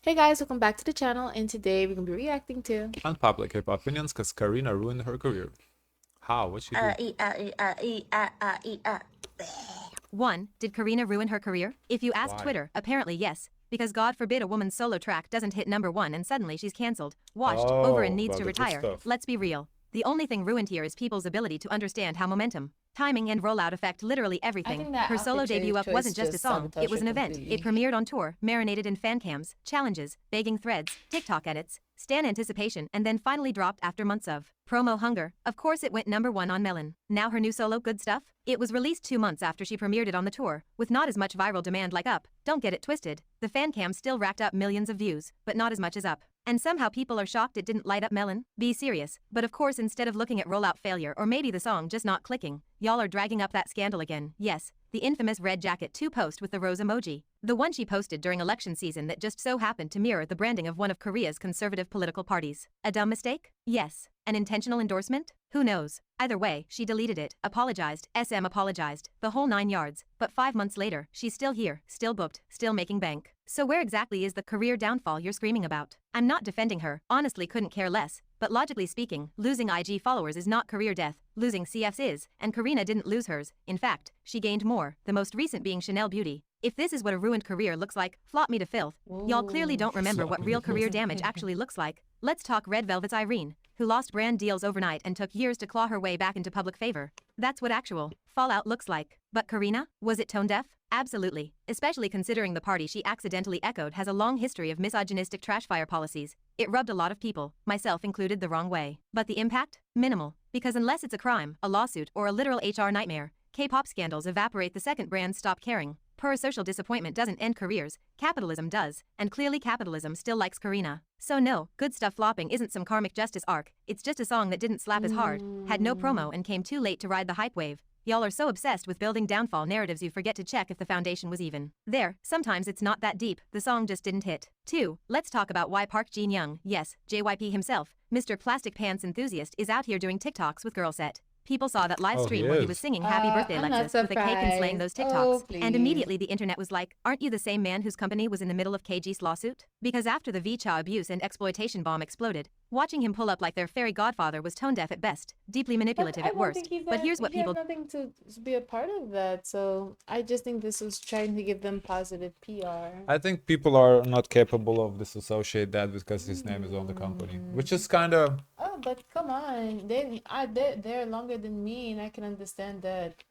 Hey guys, welcome back to the channel, and today we're gonna be reacting to Unpopular K-pop opinions because Karina ruined her career. How? What'd she do? 1. Did Karina ruin her career? If you ask Why? Twitter, apparently yes. Because God forbid a woman's solo track doesn't hit number 1 and suddenly she's cancelled, washed, over and needs Well, to the good retire. stuff. Let's be real. The only thing ruined here is people's ability to understand how momentum, timing and rollout affect literally everything. that Her solo outfit debut up choice wasn't just a just song, it was an event. completely. It premiered on tour, marinated in fan cams, challenges, begging threads, TikTok edits, stan anticipation, and then finally dropped after months of promo hunger. Of course it went number 1 on Melon. Now her new solo Good Stuff? It was released 2 months after she premiered it on the tour, with not as much viral demand like Up. Don't get it twisted. The fan cam still racked up millions of views, but not as much as Up. And somehow people are shocked it didn't light up Melon? Be serious. But of course instead of looking at rollout failure or maybe the song just not clicking, y'all are dragging up that scandal again. Yes, the infamous red jacket 2 post with the rose emoji. The one she posted during election season that just so happened to mirror the branding of one of Korea's conservative political parties. A dumb mistake? Yes. An intentional endorsement? Who knows? Either way, she deleted it, apologized, apologized, the whole 9 yards. But 5 months later, she's still here, still booked, still making bank. So where exactly is the career downfall you're screaming about? I'm not defending her, honestly couldn't care less. But logically speaking, losing IG followers is not career death, losing CFs is, and Karina didn't lose hers. In fact, she gained more, the most recent being Chanel Beauty. If this is what a ruined career looks like, flop me to filth. Y'all clearly don't remember what real career damage actually looks like. Let's talk Red Velvet's Irene, who lost brand deals overnight and took years to claw her way back into public favor. That's what actual fallout looks like. But Karina? Was it tone deaf? Absolutely, especially considering the party she accidentally echoed has a long history of misogynistic trashfire policies. It rubbed a lot of people, myself included, the wrong way. But the impact? Minimal. Because unless it's a crime, a lawsuit, or a literal HR nightmare, K-pop scandals evaporate the second brands stop caring. Parasocial disappointment doesn't end careers, capitalism does, and clearly capitalism still likes Karina. So no, Good Stuff flopping isn't some karmic justice arc, it's just a song that didn't slap as hard, had no promo and came too late to ride the hype wave. Y'all are so obsessed with building downfall narratives you forget to check if the foundation was even there. Sometimes it's not that deep, the song just didn't hit. 2. Let's talk about why Park Jin-young, yes, JYP himself, Mr. Plastic Pants Enthusiast, is out here doing TikToks with Girl Set. People saw that live Oh, stream he where he was is. singing Happy Birthday I'm not Lexus with a cake and slaying those surprised. TikToks. Oh, And please. immediately the internet was like, aren't you the same man whose company was in the middle of KG's lawsuit? Because after the VCHA abuse and exploitation bomb exploded, watching him pull up like their fairy godfather was tone deaf at best, deeply manipulative I at don't worst. think But here's what he had people nothing to be a part of that. So I just think this was trying to give them positive PR. I think people are not capable of disassociate that because his name is on the company, which is kind of. Oh, but come on, they're there longer than me, and I can understand that.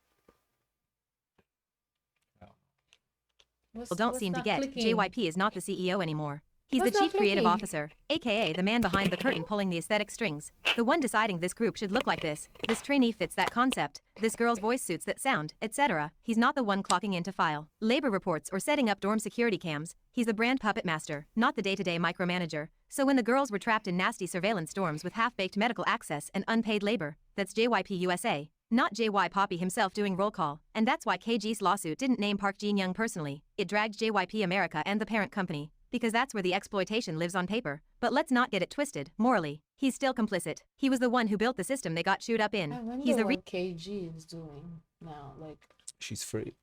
don't seem to get. JYP is not the CEO anymore. He's What's the not chief creative clicking? officer, aka the man behind the curtain pulling the aesthetic strings. The one deciding this group should look like this trainee fits that concept, this girl's voice suits that sound, etc. He's not the one clocking in to file labor reports or setting up dorm security cams. He's the brand puppet master, not the day-to-day micromanager. So when the girls were trapped in nasty surveillance dorms with half-baked medical access and unpaid labor, that's JYP USA. Not JY Poppy himself doing roll call, and that's why KG's lawsuit didn't name Park Jin-young personally. It dragged JYP America and the parent company, because that's where the exploitation lives on paper. But let's not get it twisted, morally. He's still complicit. He was the one who built the system they got chewed up in. I wonder He's the what KG is doing now. Like, She's free.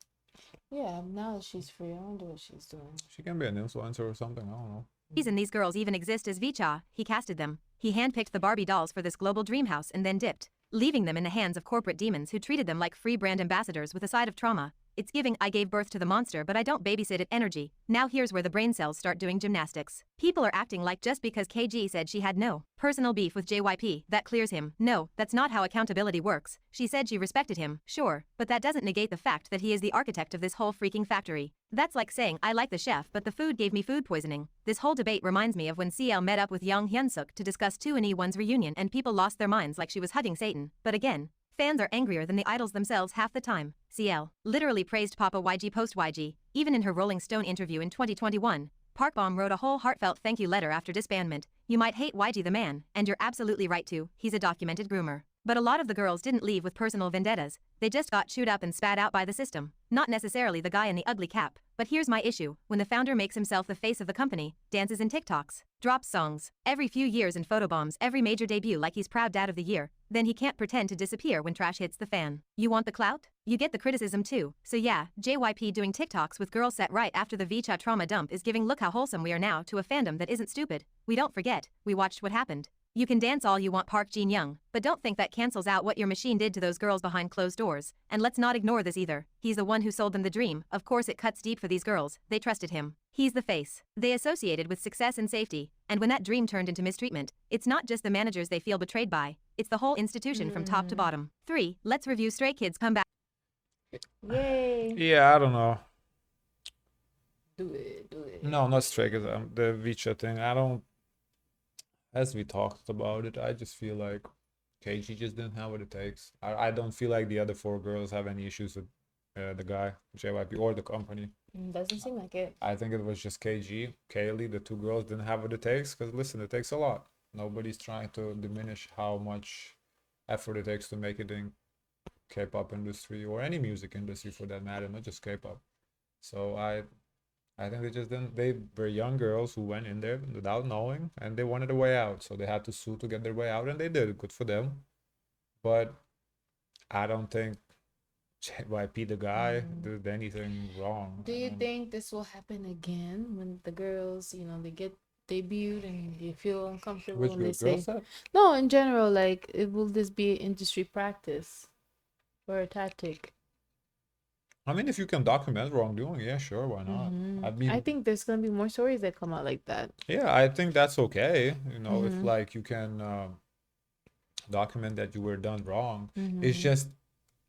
yeah, now that she's free, I wonder what she's doing. She can be an influencer or something, I don't know. reason these girls even exist is VCHA. He casted them. He handpicked the Barbie dolls for this global dream house and then dipped, leaving them in the hands of corporate demons who treated them like free brand ambassadors with a side of trauma. It's giving I gave birth to the monster but I don't babysit it energy. Now here's where the brain cells start doing gymnastics. People are acting like just because KG said she had no personal beef with JYP, that clears him. No, that's not how accountability works. She said she respected him, sure, but that doesn't negate the fact that he is the architect of this whole freaking factory. That's like saying I like the chef but the food gave me food poisoning. This whole debate reminds me of when CL met up with Young Hyunsuk to discuss 2NE1's reunion and people lost their minds like she was hugging Satan. But again, fans are angrier than the idols themselves half the time. CL literally praised Papa YG post YG. Even in her Rolling Stone interview in 2021, Park Bom wrote a whole heartfelt thank you letter after disbandment. You might hate YG the man, and you're absolutely right to, he's a documented groomer. But a lot of the girls didn't leave with personal vendettas, they just got chewed up and spat out by the system. Not necessarily the guy in the ugly cap, but here's my issue, when the founder makes himself the face of the company, dances in TikToks, drops songs, every few years and photobombs every major debut like he's proud dad of the year, then he can't pretend to disappear when trash hits the fan. You want the clout? You get the criticism too. So yeah, JYP doing TikToks with girls set right after the Vicha trauma dump is giving look how wholesome we are now to a fandom that isn't stupid. We don't forget, we watched what happened. You can dance all you want Park Jin Young, but don't think that cancels out what your machine did to those girls behind closed doors. And let's not ignore this either. He's the one who sold them the dream. Of course it cuts deep for these girls. They trusted him. He's the face. They associated with success and safety. And when that dream turned into mistreatment, it's not just the managers they feel betrayed by. It's the whole institution from top to bottom. 3. Let's review Stray Kids' comeback. Yay. Yeah, I don't know. Do it. No, not Stray Kids. The Vicha thing. I don't. As we talked about it, I just feel like KG just didn't have what it takes. I don't feel like the other 4 girls have any issues with the guy, JYP, or the company. Doesn't seem like it. I think it was just KG, Kaylee, the 2 girls didn't have what it takes. Because listen, it takes a lot. Nobody's trying to diminish how much effort it takes to make it in K-pop industry or any music industry for that matter, not just K-pop. So I think they just didn't. They were young girls who went in there without knowing, and they wanted a way out. So they had to sue to get their way out, and they did. Good for them. But I don't think JYP, the guy, did anything wrong. Do you think this will happen again when the girls, they get debuted and they feel uncomfortable Which when they girl say said? no? In general, like, will this be industry practice or a tactic? I mean, if you can document wrongdoing, yeah, sure, why not? I mean, I think there's gonna be more stories that come out like that. yeah, I think that's okay. If like you can document that you were done wrong. It's just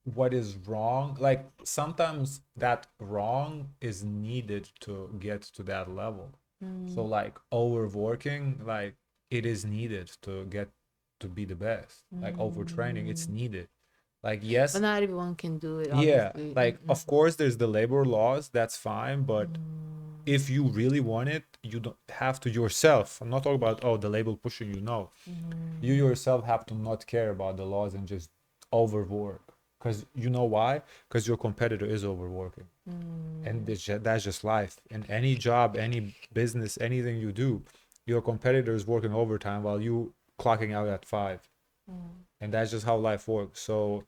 what is wrong. Like sometimes that wrong is needed to get to that level. So like overworking, like it is needed to get to be the best. Like overtraining, it's needed. Like yes, But not everyone can do it, yeah, obviously. like of course there's the labor laws, that's fine, but if you really want it, you don't have to yourself. I'm not talking about the label pushing you, no. You yourself have to not care about the laws and just overwork. Because you know why? Because your competitor is overworking. And that's just life. In any job, any business, anything you do, your competitor is working overtime while you clocking out at 5. And that's just how life works. So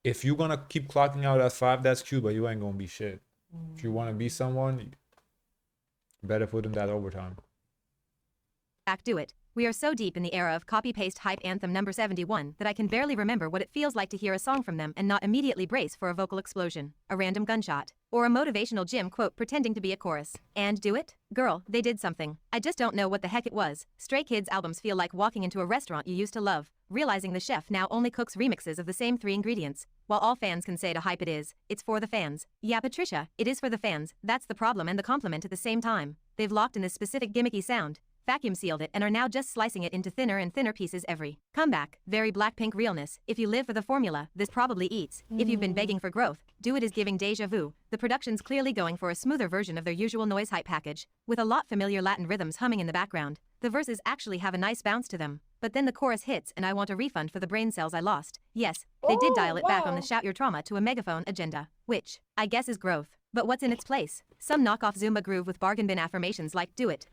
if you're gonna keep clocking out at 5, that's cute, but you ain't gonna be shit. If you want to be someone, you better put in that overtime. Do it. We are so deep in the era of copy-paste hype anthem number 71 that I can barely remember what it feels like to hear a song from them and not immediately brace for a vocal explosion, a random gunshot, or a motivational gym quote pretending to be a chorus. And do it? Girl, they did something. I just don't know what the heck it was. Stray Kids albums feel like walking into a restaurant you used to love, realizing the chef now only cooks remixes of the same 3 ingredients. While all fans can say to hype it's for the fans. Yeah, Patricia, it is for the fans. That's the problem and the compliment at the same time. They've locked in this specific gimmicky sound, vacuum sealed it, and are now just slicing it into thinner and thinner pieces every comeback. Very Blackpink realness. If you live for the formula, this probably eats. If you've been begging for growth, do it is giving deja vu. The production's clearly going for a smoother version of their usual noise hype package, with a lot familiar Latin rhythms humming in the background. The verses actually have a nice bounce to them. But then the chorus hits and I want a refund for the brain cells I lost. Yes, they did dial it back on the shout your trauma to a megaphone agenda, which, I guess is growth. But what's in its place? Some knockoff Zumba groove with bargain bin affirmations like do it,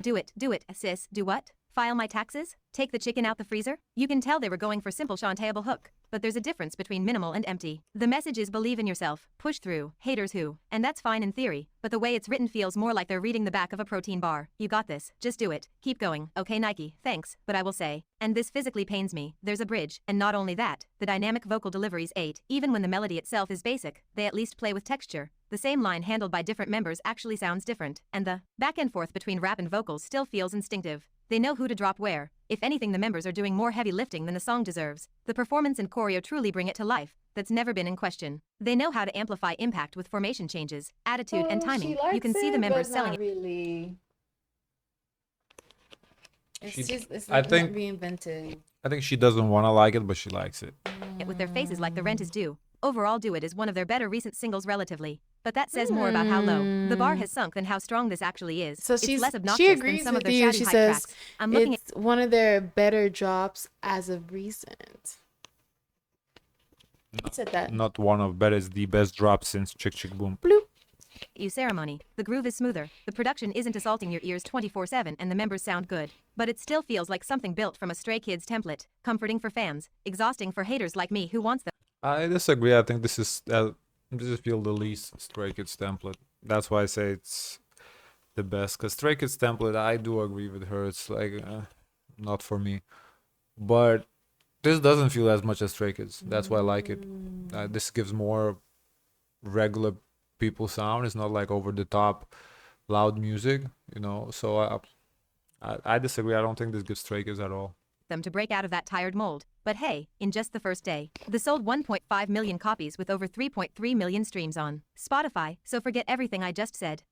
sis, do what? File my taxes? Take the chicken out the freezer? You can tell they were going for simple chantable hook, but there's a difference between minimal and empty. The message is believe in yourself, push through, haters who, and that's fine in theory, but the way it's written feels more like they're reading the back of a protein bar. You got this, just do it, keep going, okay Nike, thanks, but I will say, and this physically pains me, there's a bridge, and not only that, the dynamic vocal delivery's 8, even when the melody itself is basic, they at least play with texture. The same line handled by different members actually sounds different, and the back and forth between rap and vocals still feels instinctive. They know who to drop where. If anything, the members are doing more heavy lifting than the song deserves. The performance and choreo truly bring it to life. That's never been in question. They know how to amplify impact with formation changes, attitude, and timing. You can see the members selling it. Really. It's I not think- reinvented. I think she doesn't want to like it, but she likes it. With their faces like the rent is due. Overall, Do It is one of their better recent singles relatively. But that says more about how low the bar has sunk than how strong this actually is. So it's less she obnoxious than agrees some of with their you. shouty She hype says tracks. I'm looking it's one of their better drops as of recent. She said that. Not one of, but it's the best drop since Chick Chick Boom. Bloop. You ceremony. The groove is smoother, the production isn't assaulting your ears 24/7 and the members sound good. But it still feels like something built from a Stray Kids template, comforting for fans, exhausting for haters like me who wants them. I disagree. I think this is feel the least Stray Kids template. That's why I say it's the best. Cause Stray Kids template, I do agree with her. It's like not for me. But this doesn't feel as much as Stray Kids. That's why I like it. This gives more regular people sound. It's not like over the top, loud music. So I disagree. I don't think this gives Stray Kids at all. Them to break out of that tired mold. But hey, in just the first day, the sold 1.5 million copies with over 3.3 million streams on Spotify, so forget everything I just said.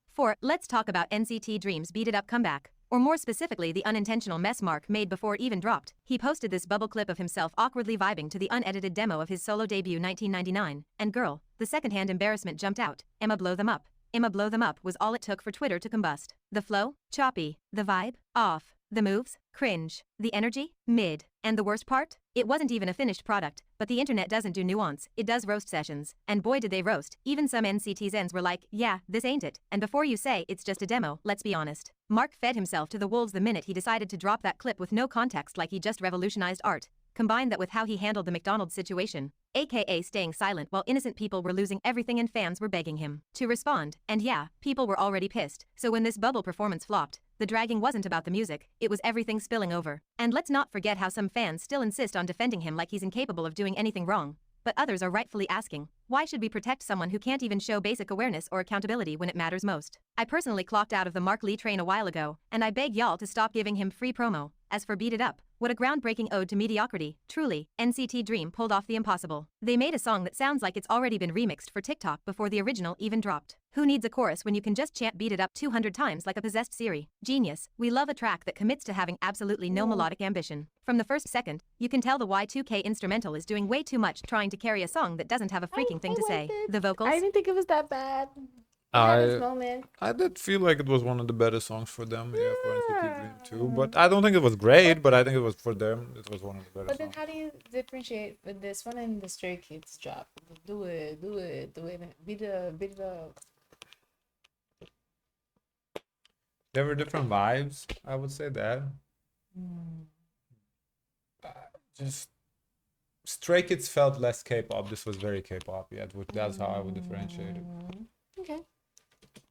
Let's talk about NCT Dream's Beat It Up comeback. Or more specifically the unintentional mess Mark made before it even dropped. He posted this bubble clip of himself awkwardly vibing to the unedited demo of his solo debut 1999, and girl, the secondhand embarrassment jumped out. Emma blow them up. Emma blow them up was all it took for Twitter to combust. The flow? Choppy. The vibe? Off. The moves? Cringe. The energy? Mid. And the worst part? It wasn't even a finished product, but the internet doesn't do nuance, it does roast sessions. And boy did they roast, even some NCTzens were like, yeah, this ain't it. And before you say it's just a demo, let's be honest. Mark fed himself to the wolves the minute he decided to drop that clip with no context like he just revolutionized art. Combine that with how he handled the McDonald's situation, aka staying silent while innocent people were losing everything and fans were begging him to respond. And yeah, people were already pissed. So when this bubble performance flopped, the dragging wasn't about the music, it was everything spilling over. And let's not forget how some fans still insist on defending him like he's incapable of doing anything wrong. But others are rightfully asking, why should we protect someone who can't even show basic awareness or accountability when it matters most? I personally clocked out of the Mark Lee train a while ago, and I beg y'all to stop giving him free promo. As for Beat It Up, what a groundbreaking ode to mediocrity. Truly, NCT Dream pulled off the impossible. They made a song that sounds like it's already been remixed for TikTok before the original even dropped. Who needs a chorus when you can just chant Beat It Up 200 times like a possessed Siri? Genius. We love a track that commits to having absolutely no melodic ambition. From the first second, you can tell the Y2K instrumental is doing way too much trying to carry a song that doesn't have a freaking thing to say. The vocals? I didn't think it was that bad. I had this moment. I did feel like it was one of the better songs for them, for NCT Dream too. But I don't think it was great, but I think it was for them. It was one of the better But then songs. how do you differentiate with this one and the Stray Kids drop? Do it. Beat it up. There were different vibes, I would say that. Just Stray Kids felt less K-pop. This was very K-pop. Yeah, that's how I would differentiate it. Okay.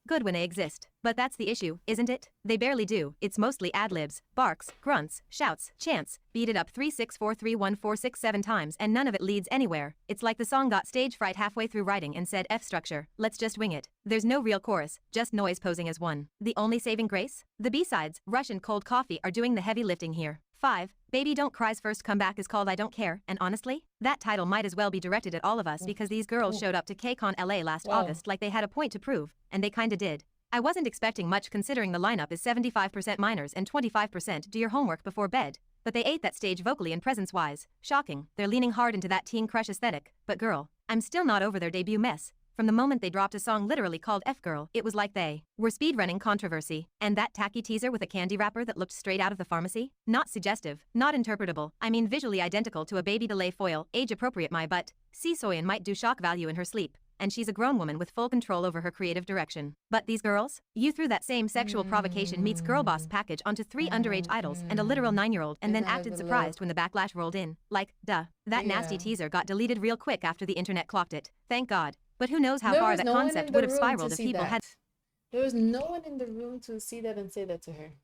Good when they exist. But that's the issue, isn't it? They barely do. It's mostly ad-libs, barks, grunts, shouts, chants, beat it up 3 6 4 3 1 4 6 7 times and none of it leads anywhere. It's like the song got stage fright halfway through writing and said F structure, let's just wing it. There's no real chorus, just noise posing as one. The only saving grace? The B-sides, Rush and Cold Coffee are doing the heavy lifting here. 5. Baby Don't Cry's first comeback is called I Don't Care, and honestly, that title might as well be directed at all of us because these girls showed up to KCON LA last August like they had a point to prove, and they kinda did. I wasn't expecting much considering the lineup is 75% minors and 25% do your homework before bed, but they ate that stage vocally and presence-wise. Shocking, they're leaning hard into that teen crush aesthetic, but girl, I'm still not over their debut mess. From the moment they dropped a song literally called F-Girl, it was like they were speedrunning controversy. And that tacky teaser with a candy wrapper that looked straight out of the pharmacy? Not suggestive, not interpretable, I mean visually identical to a baby delay foil, age-appropriate my butt. Soyeon might do shock value in her sleep, and she's a grown woman with full control over her creative direction. But these girls? You threw that same sexual provocation meets girl boss package onto 3 underage idols and a literal 9-year-old and then acted surprised when the backlash rolled in. Like, duh. That nasty teaser got deleted real quick after the internet clocked it. Thank God. But who knows how far that concept would have spiraled if people had There was no one in the room to see that and say that to her.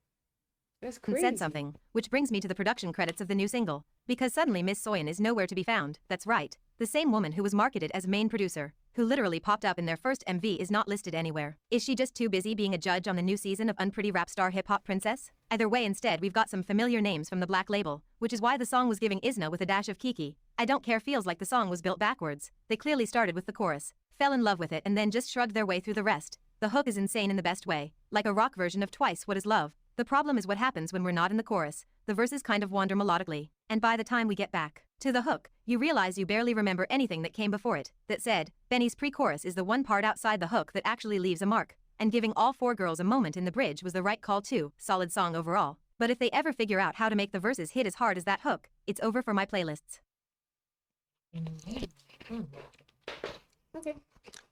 That's crazy. Said something, which brings me to the production credits of the new single. Because suddenly Miss Soyeon is nowhere to be found. That's right. The same woman who was marketed as main producer, who literally popped up in their first MV is not listed anywhere. Is she just too busy being a judge on the new season of Unpretty Rap Star Hip Hop Princess? Either way, instead we've got some familiar names from the Black Label, which is why the song was giving Isna with a dash of Kiki. I Don't Care feels like the song was built backwards. They clearly started with the chorus, fell in love with it and then just shrugged their way through the rest. The hook is insane in the best way, like a rock version of Twice What Is Love. The problem is what happens when we're not in the chorus. The verses kind of wander melodically, and by the time we get back to the hook, you realize you barely remember anything that came before it. That said, Benny's pre-chorus is the one part outside the hook that actually leaves a mark, and giving all 4 girls a moment in the bridge was the right call too. Solid song overall. But if they ever figure out how to make the verses hit as hard as that hook, it's over for my playlists. Okay.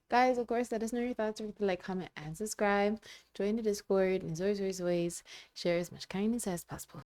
Guys, of course, let us know your thoughts. Remember to like, comment, and subscribe. Join the Discord. And as always, share as much kindness as possible.